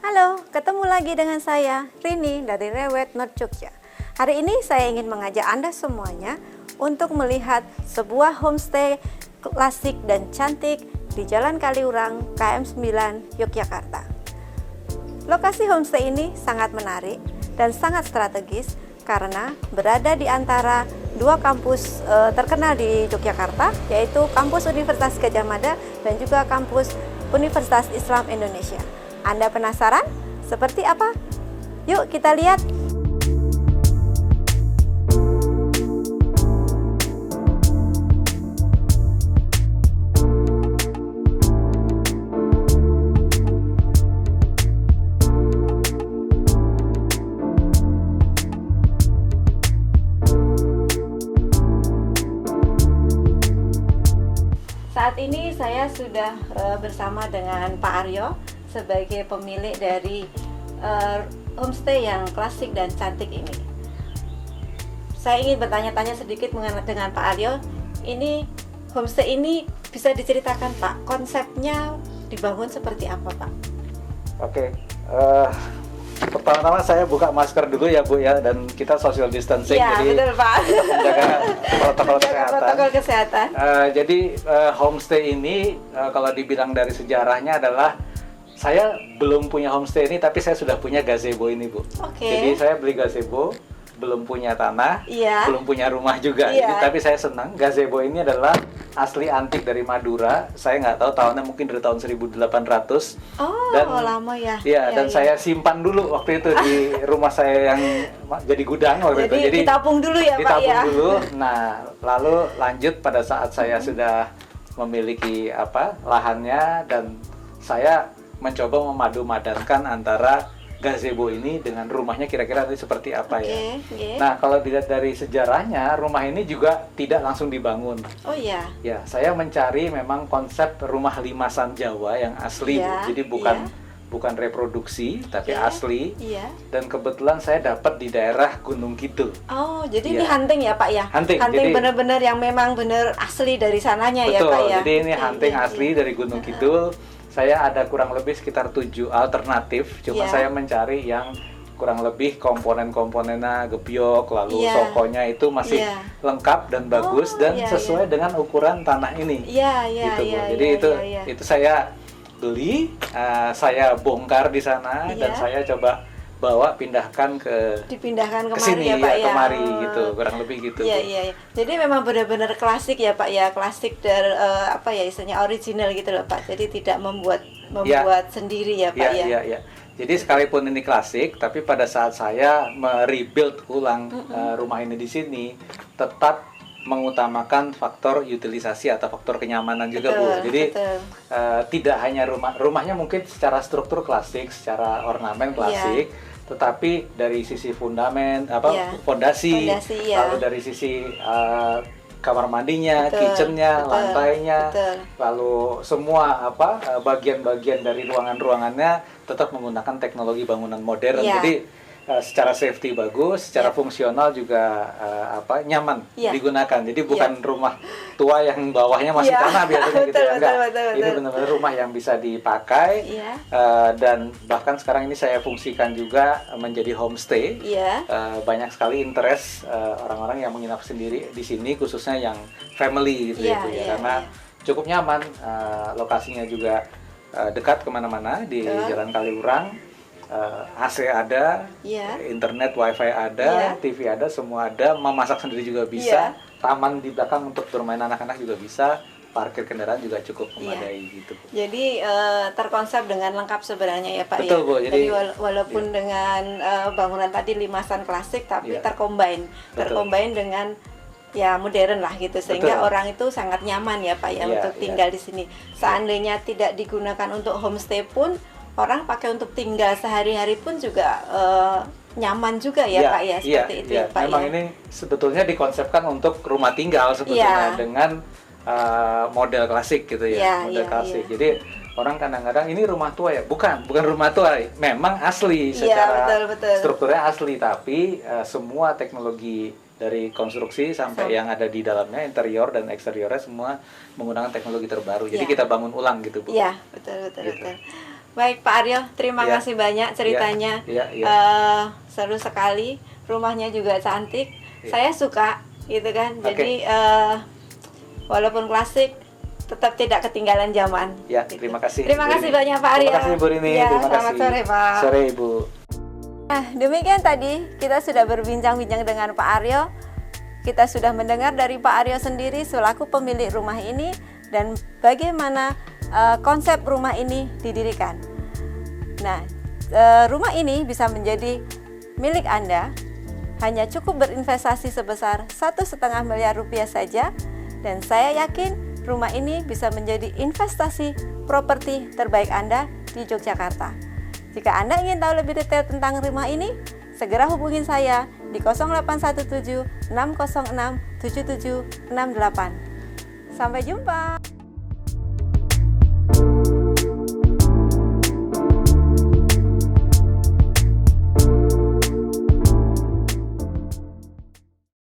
Halo, ketemu lagi dengan saya, Rini dari Rewet North Jogja. Hari ini saya ingin mengajak Anda semuanya untuk melihat sebuah homestay klasik dan cantik di Jalan Kaliurang, KM 9, Yogyakarta. Lokasi homestay ini sangat menarik dan sangat strategis karena berada di antara dua kampus terkenal di Yogyakarta, yaitu kampus Universitas Gadjah Mada dan juga kampus Universitas Islam Indonesia. Anda penasaran? Seperti apa? Yuk kita lihat. Saat ini saya sudah bersama dengan Pak Aryo sebagai pemilik dari homestay yang klasik dan cantik ini. Saya ingin bertanya-tanya sedikit dengan Pak Aryo. Ini homestay ini bisa diceritakan Pak, konsepnya dibangun seperti apa Pak? Oke, pertama-tama saya buka masker dulu ya Bu ya, dan kita social distancing, Ya, jadi betul, Pak. menjaga protokol kesehatan. Jadi Homestay ini kalau dibilang dari sejarahnya adalah saya belum punya homestay ini, tapi saya sudah punya gazebo ini Bu. Oke. Jadi saya beli gazebo, belum punya tanah, Iya. belum punya rumah juga. Iya. Jadi, tapi saya senang gazebo ini adalah asli antik dari Madura. Saya nggak tahu tahunnya, mungkin dari tahun 1800. Oh, Dan lama ya. Iya, dan saya simpan dulu waktu itu di rumah saya yang jadi gudang waktu itu. Jadi ditabung dulu ya Pak ditabung ya. dulu. Nah, lalu lanjut pada saat saya sudah memiliki lahannya, dan saya mencoba memadu-madankan antara gazebo ini dengan rumahnya, kira-kira nanti seperti apa ya. Oke. Nah, kalau dilihat dari sejarahnya, rumah ini juga tidak langsung dibangun. Oh iya. Ya, saya mencari memang konsep rumah limasan Jawa yang asli, Iya, Bu. Jadi bukan reproduksi, tapi Oke. asli. Iya. Dan kebetulan saya dapat di daerah Gunung Kidul. Oh, jadi Iya. ini hunting ya Pak ya? Hunting, Hunting jadi- benar-benar yang memang benar asli dari sananya ya Betul, Pak ya? jadi ini Oke, hunting iya, asli iya. dari Gunung Kidul. Saya ada kurang lebih sekitar 7 alternatif, cuma Iya. saya mencari yang kurang lebih komponen-komponennya gebyok, lalu Iya. sokonya itu masih Iya. lengkap dan bagus, Oh, dan iya, sesuai dengan ukuran tanah ini. Iya, iya, Gitu, Bu. iya. Jadi iya, itu iya. itu saya beli, saya bongkar di sana, dan Iya. saya coba bawa pindahkan ke Dipindahkan kemari sini ya Pak ya? kemari Oh. gitu, kurang lebih gitu. Iya, Bu. iya, iya. Jadi memang benar-benar klasik ya Pak ya, klasik dari apa ya istilahnya original gitu loh Pak. Jadi tidak membuat sendiri ya Pak ya. Iya, iya. Jadi sekalipun ini klasik, tapi pada saat saya merebuild ulang rumah ini di sini, tetap mengutamakan faktor utilisasi atau faktor kenyamanan juga, Bu. Betul, Jadi betul. tidak hanya rumahnya mungkin secara struktur klasik, secara ornamen klasik, tetapi dari sisi fundamen, Iya. fondasi, Fondasi, iya. lalu dari sisi kamar mandinya, Betul, kitchennya, betul, lantainya, betul. lalu semua bagian-bagian dari ruangan-ruangannya tetap menggunakan teknologi bangunan modern. Iya. Jadi secara safety bagus, secara Iya. fungsional juga nyaman Iya. digunakan. Jadi bukan rumah tua yang bawahnya masih Iya. tanah biasanya gitu Betul, ya. Enggak. betul, Ini betul. benar-benar rumah yang bisa dipakai. Iya. Dan bahkan sekarang ini saya fungsikan juga menjadi homestay. Iya. Banyak sekali interest orang-orang yang menginap sendiri di sini, khususnya yang family gitu Iya, ya, Bu, ya. iya, Karena cukup nyaman, lokasinya juga dekat kemana-mana di Betul. Jalan Kaliurang. AC ada, Iya. internet, wifi ada, Iya. TV ada, semua ada, memasak sendiri juga bisa, Iya. taman di belakang untuk bermain anak-anak juga bisa, parkir kendaraan juga cukup Iya. memadai gitu. Jadi terkonsep dengan lengkap sebenarnya ya Pak Betul, ya. Bu. Jadi, walaupun dengan bangunan tadi limasan klasik tapi Iya. tercombine Betul. dengan ya modern lah gitu, sehingga Betul. orang itu sangat nyaman ya Pak ya Iya, untuk iya. tinggal di sini. Seandainya tidak digunakan untuk homestay pun, orang pakai untuk tinggal sehari-hari pun juga nyaman juga ya Pak ya, seperti itu ya Pak Memang ya. ini sebetulnya dikonsepkan untuk rumah tinggal sebetulnya, Iya. dengan model klasik gitu ya, Iya, model iya, klasik. iya. Jadi orang kadang-kadang ini rumah tua ya, bukan rumah tua, memang asli Iya, secara betul. strukturnya asli, tapi semua teknologi dari konstruksi sampai yang ada di dalamnya, interior dan eksteriornya semua menggunakan teknologi terbaru. Jadi Iya. kita bangun ulang gitu, Bu. Iya, betul. Gitu. Betul. Baik Pak Aryo, terima Iya. kasih banyak ceritanya. Iya, iya. Seru sekali, rumahnya juga cantik. Iya. Saya suka, gitu kan. Oke. Jadi walaupun klasik, tetap tidak ketinggalan zaman. Ya, Gitu. terima kasih. Terima Bu kasih Rini. banyak Pak Aryo. Terima kasih Bu Rini. Ya, Terima selamat kasih. sore Pak. Sore Ibu. Nah, demikian tadi kita sudah berbincang-bincang dengan Pak Aryo. Kita sudah mendengar dari Pak Aryo sendiri selaku pemilik rumah ini dan bagaimana konsep rumah ini didirikan. Nah, rumah ini bisa menjadi milik Anda. Hanya cukup berinvestasi sebesar 1,5 miliar rupiah saja, dan saya yakin rumah ini bisa menjadi investasi properti terbaik Anda di Yogyakarta. Jika Anda ingin tahu lebih detail tentang rumah ini, segera hubungin saya di 0817 606 7768. Sampai jumpa.